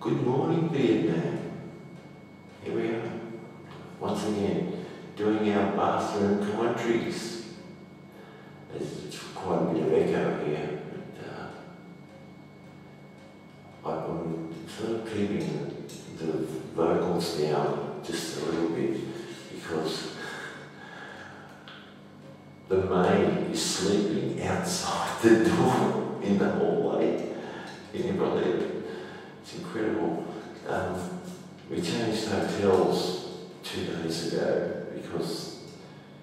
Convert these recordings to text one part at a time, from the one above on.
Good morning, Vietnam. Here we are, once again, doing our bathroom commentaries. There's quite a bit of echo here, but I've been sort of keeping the vocals down just a little bit because the maid is sleeping outside the door in the hallway. Can you believe it? It's incredible. We changed hotels 2 days ago because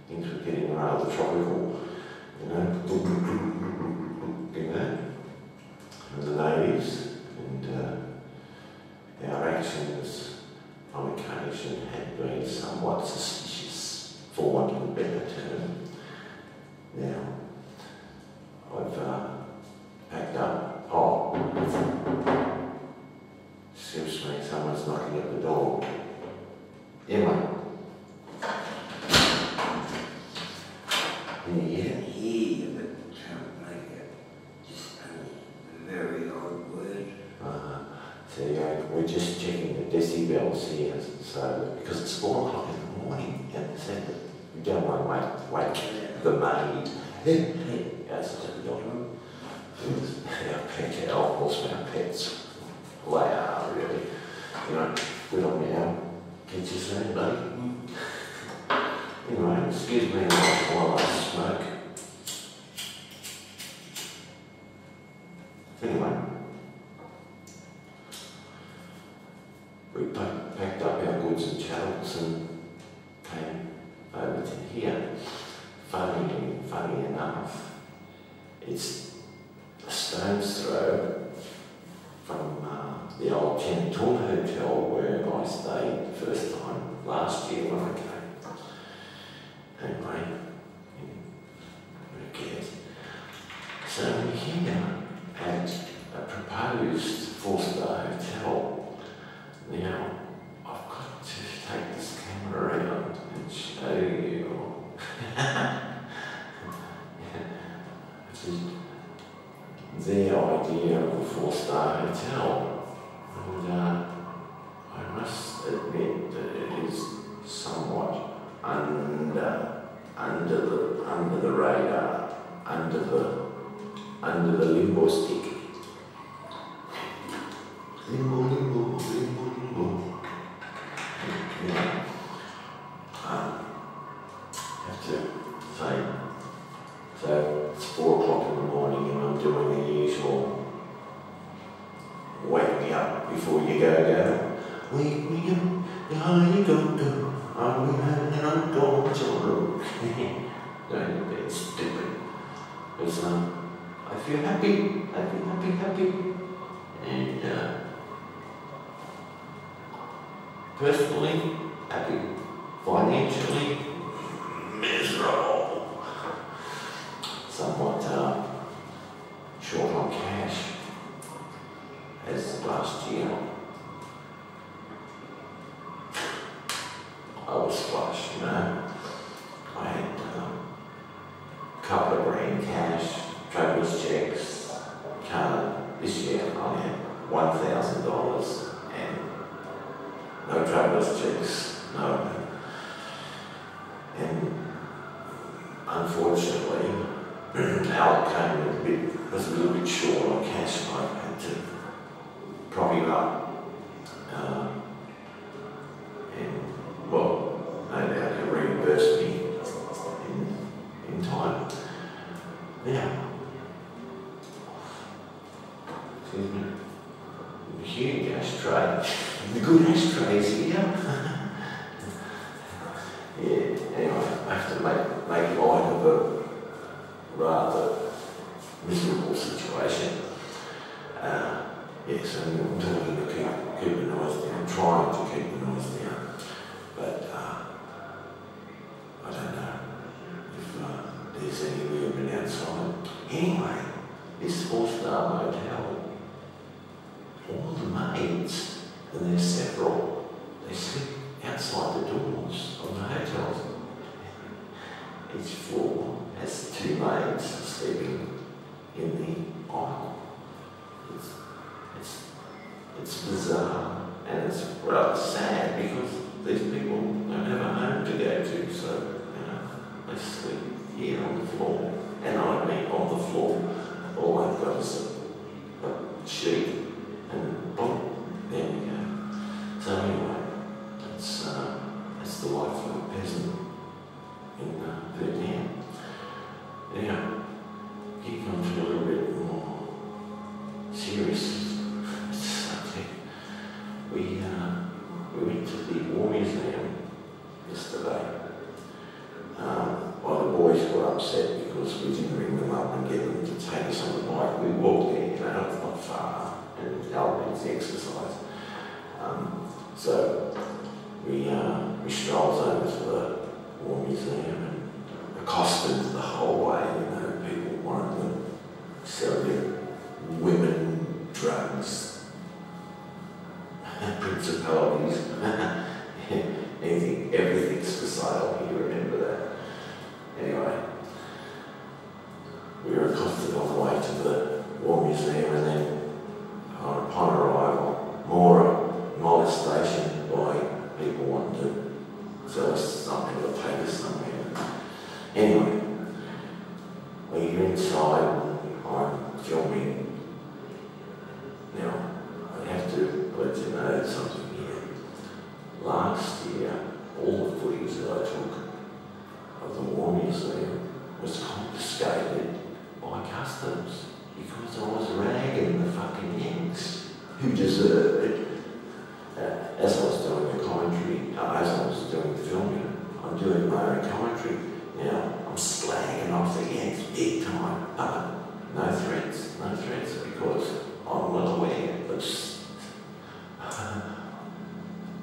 things were getting rather tropical, you know, and the natives, and our actions on occasion had been somewhat suspicious, for want of a better term. Now, I've packed up. Excuse me, someone's knocking at the door. Yeah, mate. Can you hear it? Yeah, but can't make it. Just a very odd word. So yeah, we're just checking the decibels here. So because it's 4 o'clock in the morning, so we don't want to wake the maid. Outside the door. Our pet, our horseman pets. They are really, you know, good on now. Get you soon, buddy. Anyway, excuse me while I smoke. Anyway, we packed up our goods and chattels and came over to here. Funny enough, it's a stone's throw from the old Tung hotel where I stayed the first time last year when I came. Anyway, forget. So we're here at a proposed 4-star hotel. Now, I've got to take this camera around and show you. Their idea of a 4-star hotel, and I must admit that it is somewhat under the radar, under the limbo stick. Limbo. Yeah. Have to say. So it's 4 o'clock in the morning and I'm doing the usual wake me up before you go. Wake me up, how you go. Are we having an uncle children? Don't be stupid. Because I feel happy. And personally happy. Financially miserable. Somewhat short on cash as last year. I was flush, you know. I had a couple of grand cash, traveller's checks, card. This year I had $1,000 and no traveller's checks, no. And unfortunately, Al came was a little bit short on cash and I had to prop him up. And, well, no doubt he'll reimburse me in time. Now, excuse me, huge ashtray. The good ashtrays here. Yeah, anyway, I have to make light of a rather miserable situation. Yes, I'm talking to keep the noise down, trying to keep the noise down, but I don't know if there's any movement outside. Anyway, this 4-star motel, all the maids, and there's several, they sleep outside the doors of the hotels. Each floor has 2 maids sleeping in the aisle. It's bizarre and it's rather sad because these people don't have a home to go to, so they sleep here on the floor, and I mean on the floor. All I've got is a sheet and boom, there we go. So anyway, that's the life of a peasant in Vietnam. Now, getting on to a little bit more serious subject. We went to the War Museum yesterday. Well, the boys were upset because we didn't ring them up and get them to take us on the bike. We walked there, it's not far, and our needs exercise. So we strolled over to the War Museum and accosted the whole way. People wanted to sell their women, drugs, principalities, everything's for sale here, remember that. Anyway, we were accosted on the way to the War Museum, and then upon arrival, more molestation by people wanting to sell us something or take us somewhere. Anyway, we're inside, I'm filming. Now, I have to let you know something here. Last year, all the footage that I took of the War Museum was confiscated by customs because I was ragging the fucking Yanks who deserved it. As I was doing the commentary, as I was doing the filming, I'm doing my own commentary. Now, I'm slagging off the Yanks big time, but no threats, because I'm well aware that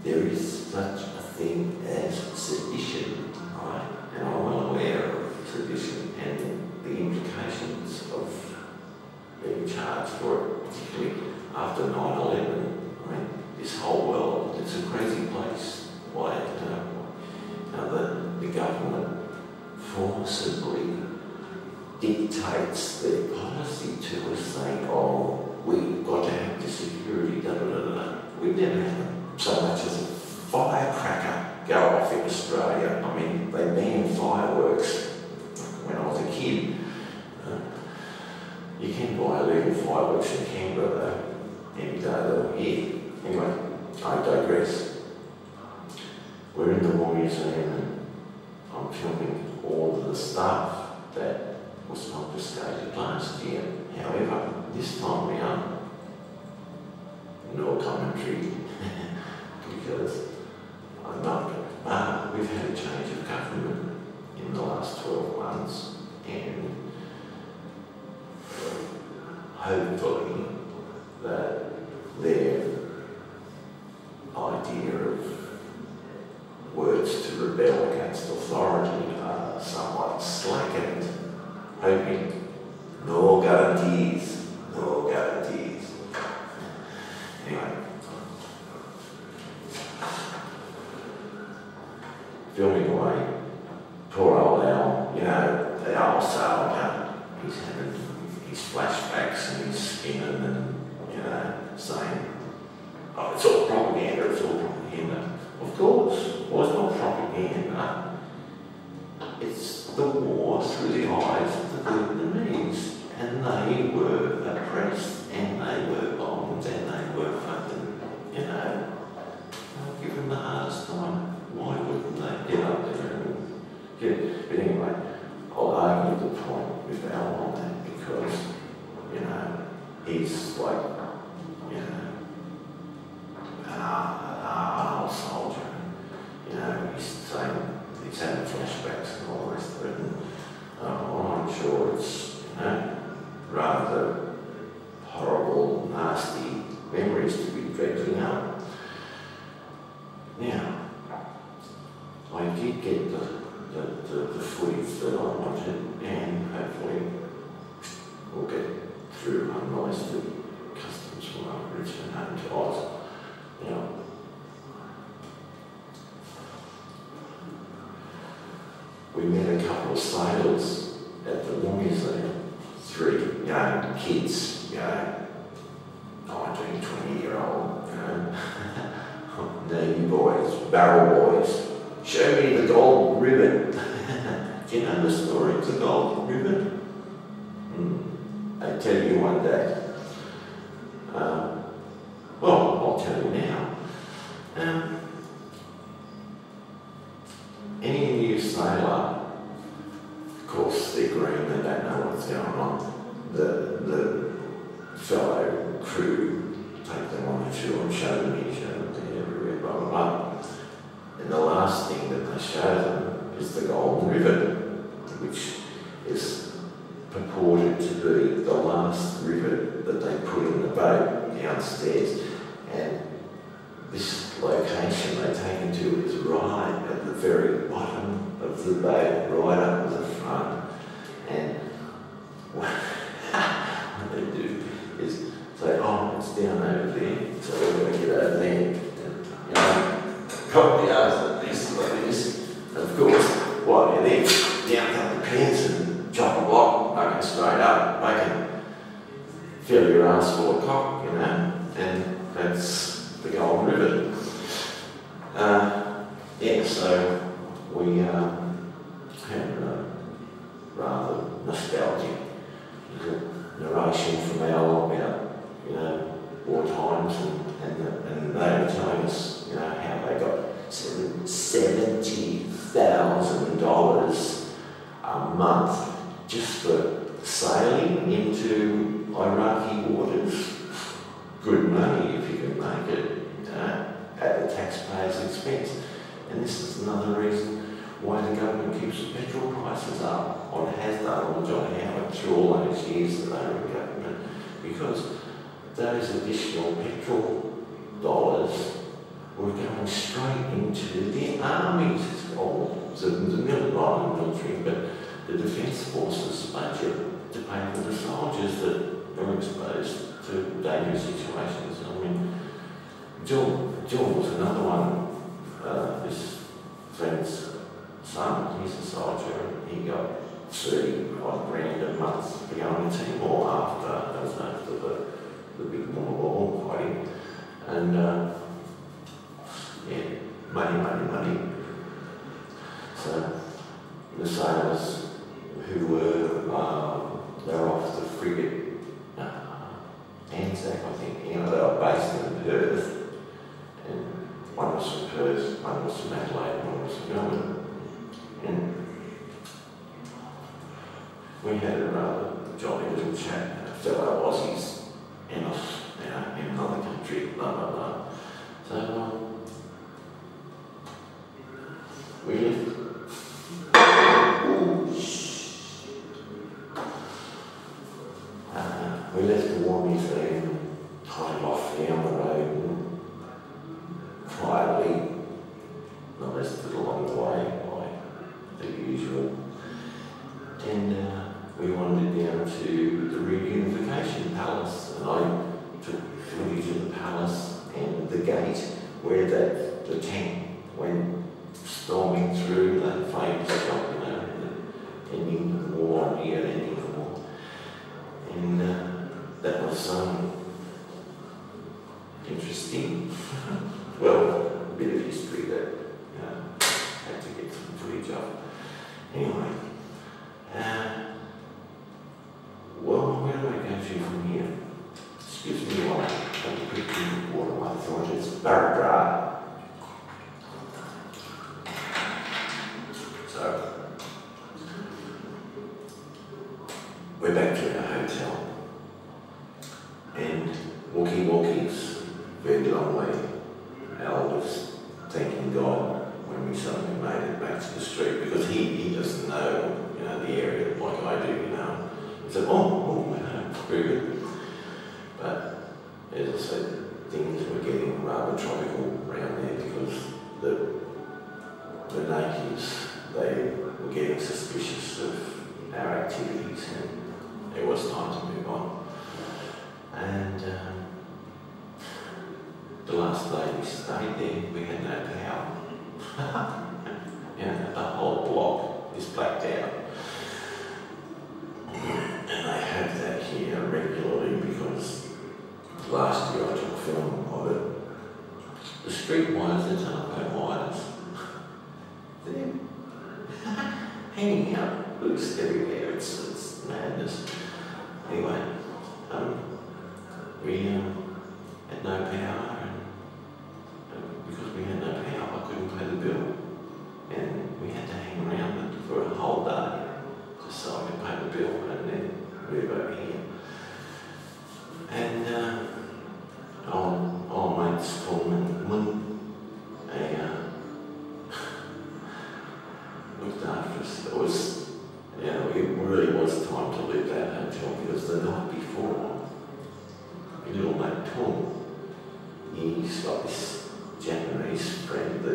there is such a thing as sedition, right? And I'm well aware of sedition and the implications of being charged for it, particularly after 9/11. I mean, this whole world, it's a crazy place. Why, the government forcibly dictates their policy to us, saying, oh, we've got to have the security, da da da da. We've never had so much as a firecracker go off in Australia. I mean, they banned fireworks when I was a kid. You can buy illegal fireworks in Canberra though, any day though, yeah. Anyway, I digress. We're in the War Museum and I'm filming all of the stuff that was confiscated last year. However, this time round, no commentary, because I'm not. We've had a change of government in the last 12 months, and hopefully that their idea of words to rebel against authority are somewhat slackened. Hoping. No guarantees. No guarantees. Anyway. Filming away. Poor old Al, the old soldier, he's having his flashbacks and he's spinning and, saying, oh, it's all propaganda, it's all propaganda. Of course, well, it's not propaganda. It's the war through the eyes of the Vietnamese, and they were oppressed, and they were bombed, and they were fucking, give them the hardest time. Why wouldn't they get up there and get it? But anyway, I'll argue the point with Al on that because, he's like, an old soldier. He's saying he's having flashbacks and all the rest of it. And, I'm sure it's, rather horrible, nasty memories to be dredging up. Now, I did get the footage that I wanted, and hopefully we'll get through unmolested customs from our Richmond home to Oz. Now, we met a couple of sailors at the War Museum, 3 young kids, 19, 20-year-old boys, barrel boys. Show me the gold ribbon. Do you know the story of the gold ribbon? I'll tell you one day. Well, I'll tell you now. Any new sailor, of course, they're green, they don't know what's going on. The fellow crew take them on the tour and show them everywhere, blah, blah, blah. And the last thing that they show them is the golden ribbon, which is purported to be the last ribbon that they put in the boat downstairs. And this location they take them to is right at the very bottom of the boat, right up to the front. And what they do is say, oh, it's down over there, so we're going to get over there. And, you know, pop the arms like this. And of course, while they're there, down come the pants and chop a block, make it straight up, make it fill your ass full of cock, you know, and that's the golden ribbon. Yeah, so we have a rather nostalgic narration from our about, you know, war times, and they were telling us, you know, how they got $70,000 a month just for sailing into Iraqi waters. Good money if you can make it, at the taxpayer's expense. And this is another reason why the government keeps the petrol prices up, or has done on John Howard through all those years that they were in government, because those additional petrol dollars were going straight into the armies, or the military, but the defence forces budget to pay for the soldiers that were exposed to dangerous situations. I mean, John was another one. This friend's son, he's a soldier, and he got 30-odd grand a month for going to Timor after the big war fighting. And yeah, money. So the sailors who were, they were off the frigate Anzac, I think, you know, they were based in Perth, and one was from Perth, one was from Adelaide, one was from Melbourne. And we had a rather jolly little chat, fellow Aussies in another country, blah, blah, blah. So, we left. We left the warmies there and kind of off down the road and quietly molested along the way by the usual. And we wandered down to the Reunification Palace, and I took footage of the palace and the gate where the tank went storming through that famous shop, you know, the ending of the war, near the ending of the war. And that was interesting. Well, a bit of history that had to get some footage of. Anyway, well, where do I go to from here? Excuse me while I have a quick drink of water. I thought it's very dry. So, we're back to our hotel. And walkie-walkies, very long way. Al was thanking God when we suddenly made it back to the street, because he doesn't know, you know, the area like I do, you know. He said, oh, very good. But as I said, things were getting rather tropical around there, because the natives, they were getting suspicious of our activities, and it was time to move on. And the last day we stayed there, we had no power. You know, the whole block is blacked out. And they have that here regularly, because last year I took film of it. the street wires, the telephone wires, they're hanging out loose everywhere. It's madness. Anyway, we had no power, and because we had no power, I couldn't pay the bill, and we had to hang around for a whole day just so I could pay the bill and then move over here. And our mates called me looked after us. It really was time to leave that hotel because the night before, my little mate Tung, he's got this Japanese friend a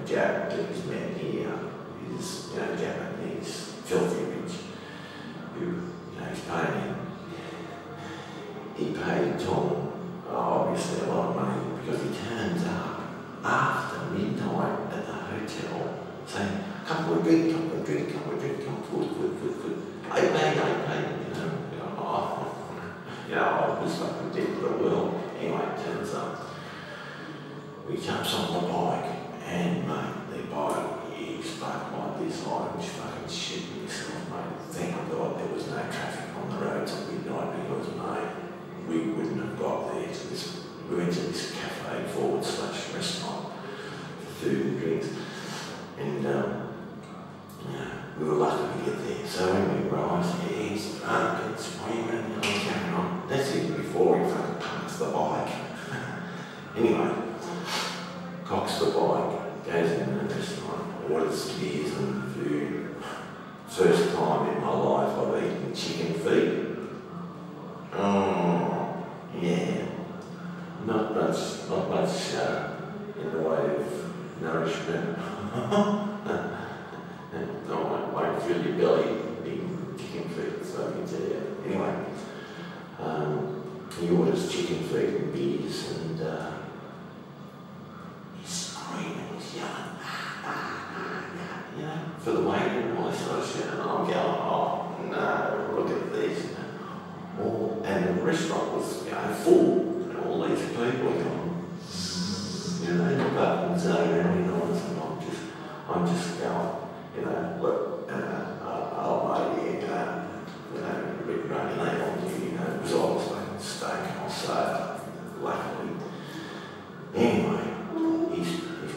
Jap that he's met here. He's, Japanese, filthy rich, who, he's paying him. He paid Tung, obviously, a lot of money because he turns up after midnight at the hotel saying, come for a drink, come for a drink, come for a drink, come for food. I pay, I was fucking dead for the world. Anyway, it turns up. We jumps on the bike, and mate, the bike is fucking like this. I was fucking shitting myself, mate. Thank God there was no traffic on the roads at midnight because, mate, we wouldn't have got there to this. We went to this cafe /restaurant for food and drinks, and we were lucky to get there. So when we arrived, he's drunk and screaming and all going on. That's even before he fucking parks the bike. Anyway, cocks the bike, goes in the restaurant, orders beers and food. First time in my life I've eaten chicken feet. Oh, yeah. Not much in the way of nourishment. I won't fill your belly eating chicken feet, so I can tell you. Anyway, he orders chicken feet and beers, and he's screaming, he's yelling, for the waiter and all this sort of shit. And I'm going, oh no, look at this. And the restaurant was full, and all these people are going, the buttons are running on, and I'm just going, look, I'll make it, running late on you, because I was fucking staying on sale, luckily. Anyway, he's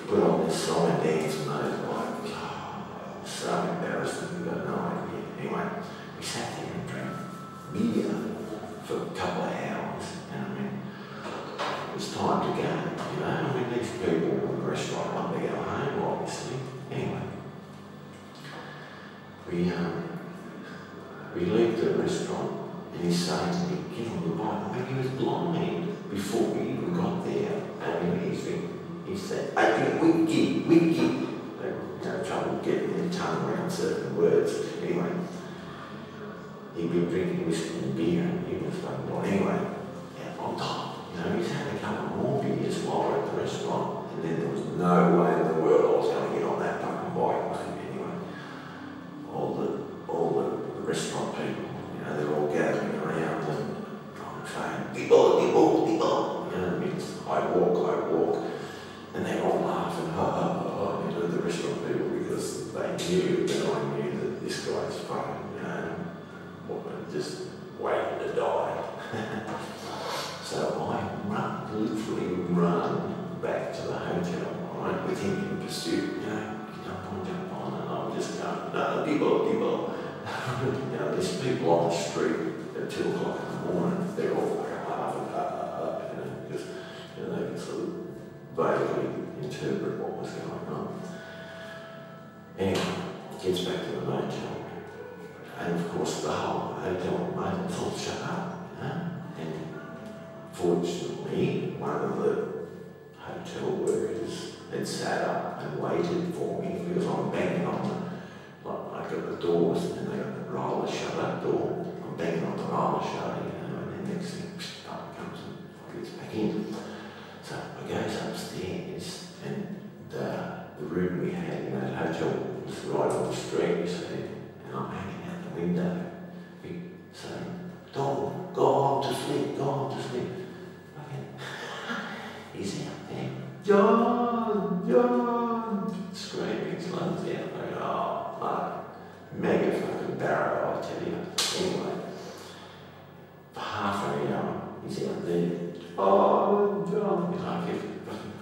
put on this song and dance mode, so embarrassing, we got no idea. Anyway, we sat there and drank beer for a couple of hours, and it was time to go, these people in the restaurant want to go home, obviously. Anyway, we leave the restaurant, and he's saying to me, get on the bike. I mean, he was blind before we even got there. And he said, I think whiskey. Trouble getting their tongue around certain words. Anyway, he'd been drinking whiskey and beer, and he was fucking blind. Anyway, on top, he's had a couple more beers while we're at the restaurant, and then there was no way in the world I was going to get on that fucking bike, mate. Anyway, all the restaurant people, they're all gathering around, and I'm saying, people. I walk, and they all laugh and the restaurant people, because they knew that I knew that this guy's fucking, just waiting to die. So I literally run back to the hotel, right, with him in pursuit, jump on, and I'm just going, no, people. There's people on the street at 2 o'clock in the morning, they're all laughing, because they can sort of vaguely interpret what was going on. Anyway, gets back to the motel, and of course the whole hotel was all shut up, and fortunately one of the hotel workers had sat up and waited for me, because I'm banging on I got the doors, and then they got the roller shut-up door. I'm banging on the roller shutter, and then next thing, up comes and gets back in. So I goes upstairs, and the room we had in that hotel was right on the street, you see, and I'm hanging out the window, saying, Thao, go on to sleep. Okay. He's out there. John, John, screaming his lungs out. Like, oh, fuck. Mega fucking barrow, I tell you. Anyway, for half an hour, he's out there. Oh, John. You know, I kept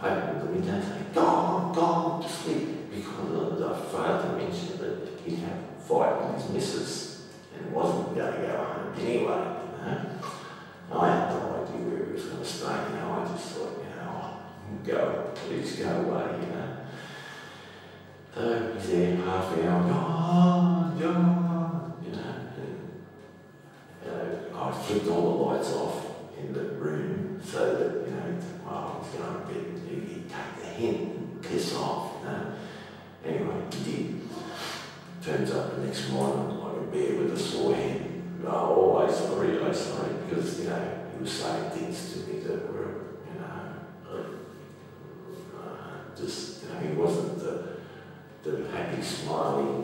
opening the window saying, go to sleep. Because I failed to mention that he'd have a fight with his missus and wasn't going to go home anyway, you know. I had no idea where he was going to stay, you know. I just thought, you know, go, please go away, you know. So he's there half an hour, John, you know, and I flipped all the lights off in the room so that, you know, well, he's going to bed, he'd take the hint and piss off, you know. Anyway, he did. Turns up the next morning like a bear with a sore head. Oh, I'm sorry, because, you know, he was saying things to me that were, you know, just, you know, he wasn't the happy, smiling,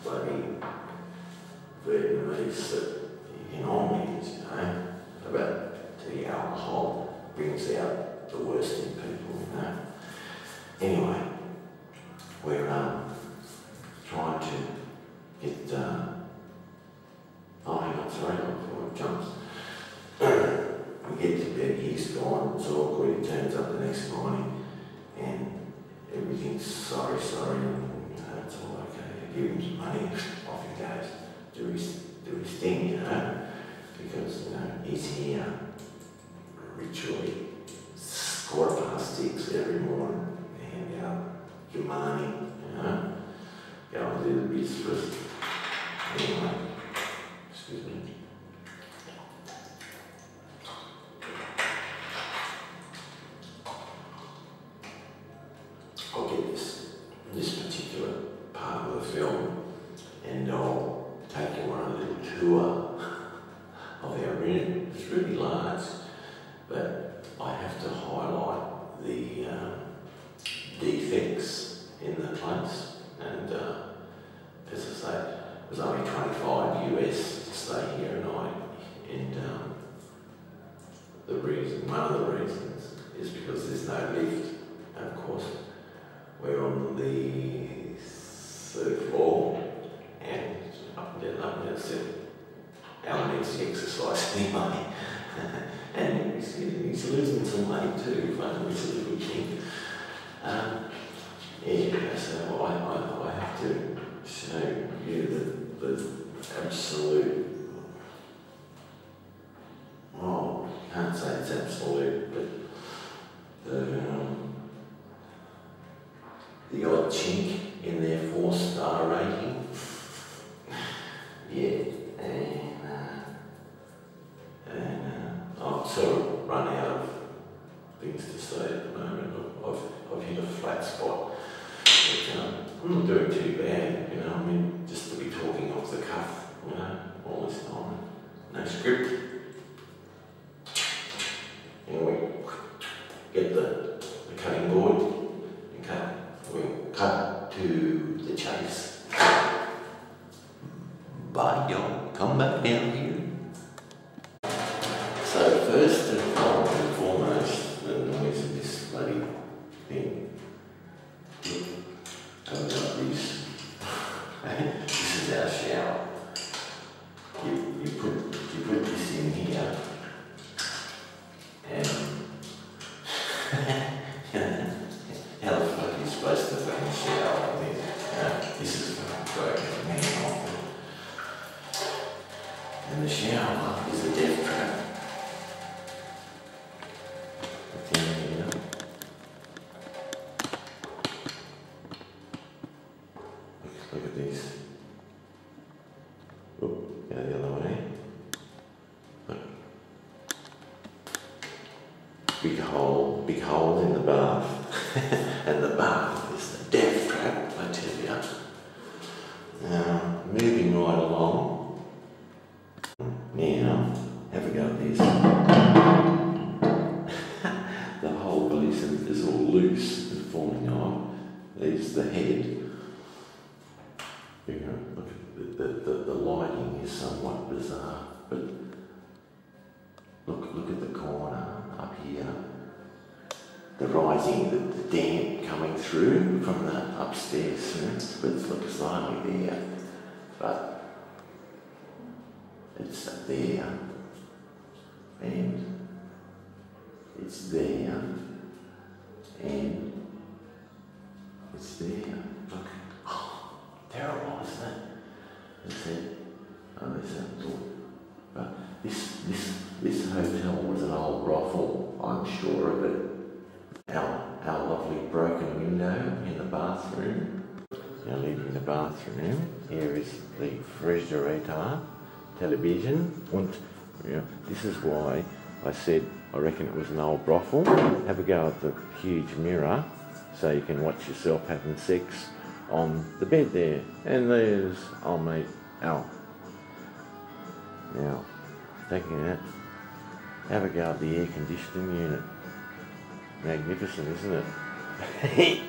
bloody Vietnamese that he normally is, you know. But the alcohol brings out the worst in people, you know. Anyway, we're trying to get, oh hang on, sorry, before it jumps. We get to bed, he's gone, it's awkward, he turns up the next morning and everything's sorry, and you know, it's all okay. I give him some money, off he goes, do his thing, you know, because, you know, he's here ritually 6:15 every morning, hand out your money, you know, go and do the bits first. Anyway, excuse me. I'll get this particular part of the film and I'll take you on a little tour of our room. It's really large, but I have to highlight the defects in the place, and as I say, it was only $25 US to stay here a night, and one of the reasons is because there's no lift, and of course we're on the 3rd floor, and up and down, it's Alan needs to exercise anyway, and he's losing some weight too, finally it's a little thing. Yeah, so I have to show you the absolute, well, can't say it's absolute, but the odd chink in their 4-star rating. Yeah, and I've sort of run out of things to say at the moment. I've hit a flat spot. But, I'm not doing too bad, you know. I mean, just to be talking off the cuff, you know, all this time. No script. Anyway, get the cutting board and cut. We'll cut to the chase. Bye, y'all. Come back down here. So first and foremost, the noise of this bloody thing. Open up these. This is our shower. You put this in here, and how the fuck are you supposed to fucking shower like this? This is fucking broken, man, off. And the shower is a death trap. Look at these. Oh, go the other way. Look. Big hole in the bath. And the bath is the death trap, I tell you. Now, moving right along. Now, have a go at this. The whole piece is all loose and falling off. There's the head. You know, look at the lighting is somewhat bizarre, but look at the corner up here. The right minimising the damp coming through from the upstairs, but it looks slightly there, but it's there, and it's there, and it's there. Look, oh, terrible, isn't it? That's it. Oh, there's that door. But this hotel was an old brothel, I'm sure of it. Our lovely broken window in the bathroom. Now leaving the bathroom, here is the refrigerator, television, and this is why I said I reckon it was an old brothel. Have a go at the huge mirror so you can watch yourself having sex on the bed there. And there's old mate Al. Now, taking that, have a go at the air conditioning unit. Magnificent, isn't it?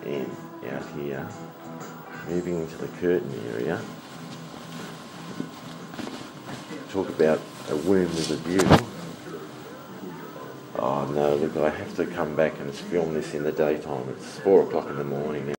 And out here, moving into the curtain area. Talk about a room with a view. Oh no, look, I have to come back and film this in the daytime. It's 4 o'clock in the morning now.